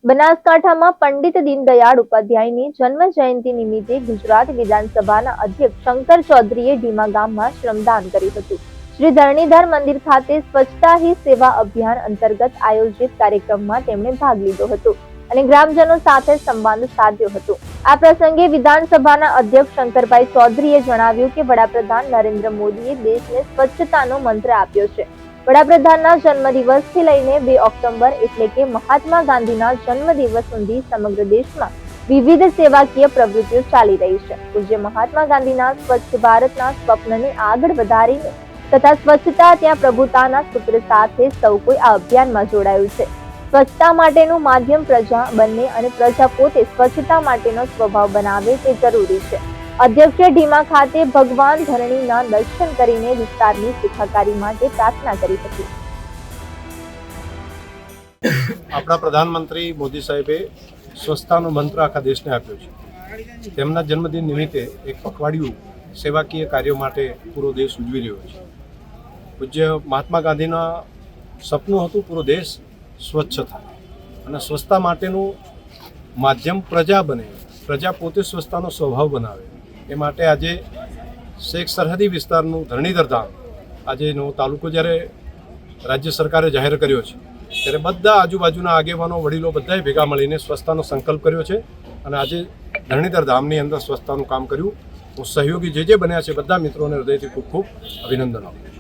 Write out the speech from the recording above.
બનાસકાંઠામાં પંડિત દીનદયાળ ઉપાધ્યાયની જન્મ જયંતિ નિમિત્તે ગુજરાત વિધાનસભાના અધ્યક્ષ શંકર ચૌધરીએ ઢીમા ગામમાં શ્રમદાન કર્યું હતું। શ્રી ધરણીધર મંદિર ખાતે સ્વચ્છતા હી સેવા અભિયાન અંતર્ગત આયોજિત કાર્યક્રમમાં તેમણે ભાગ લીધો હતો અને ગ્રામજનો સાથે સંવાદ સાધ્યો હતો। આ પ્રસંગે વિધાનસભાના અધ્યક્ષ શંકરભાઈ ચૌધરીએ જણાવ્યું કે વડાપ્રધાન નરેન્દ્ર મોદીએ દેશને સ્વચ્છતાનો મંત્ર આપ્યો છે। વડાપ્રધાનના જન્મદિવસથી લઈને 2 ઓક્ટોબર એટલે કે મહાત્મા ગાંધીના જન્મદિવસ સુધી સમગ્ર દેશમાં વિવિધ સેવાકીય પ્રવૃત્તિઓ ચાલી રહી છે। પૂજ્ય મહાત્મા ગાંધીના સ્વચ્છ ભારતના સ્વપ્નને આગળ વધારીને તથા સ્વચ્છતા ત્યાં પ્રભુતાના સૂત્ર સાથે સૌ કોઈ આ અભિયાનમાં જોડાયું છે। સ્વચ્છતા માટેનું માધ્યમ પ્રજા બને અને પ્રજા પોતે સ્વચ્છતા માટેનો સ્વભાવ બનાવે તે જરૂરી છે। અધ્યક્ષે ઢીમા ખાતે ભગવાન ધરણીના દર્શન કરીને વિસ્તારની સુખાકારી માટે પ્રાર્થના કરી હતી। આપણા પ્રધાનમંત્રી મોદી સાહેબે સ્વચ્છતાનો મંત્ર આખા દેશને આપ્યો છે। તેમના જન્મદિન નિમિત્તે એક પખવાડિયું સેવાકીય કાર્યો માટે પૂરો દેશ ઉજવી રહ્યો છે। પૂજ્ય મહાત્મા ગાંધીના સપનું હતું પૂરો દેશ સ્વચ્છ થાય અને સ્વચ્છતા માટેનું માધ્યમ પ્રજા બને, પ્રજા પોતે સ્વચ્છતાનો સ્વભાવ બનાવે। એ માટે આજે શેખ સરહદી વિસ્તારનું ધરણીધર ધામ આજે નવો તાલુકો જ્યારે રાજ્ય સરકારે જાહેર કર્યો છે ત્યારે બધા આજુબાજુના આગેવાનો વડીલો બધાએ ભેગા મળીને સ્વચ્છતાનો સંકલ્પ કર્યો છે અને આજે ધરણીધર ધામની અંદર સ્વચ્છતાનું કામ કર્યું। હું સહયોગી જે બન્યા છે બધા મિત્રોને હૃદયથી ખૂબ ખૂબ અભિનંદન આપું।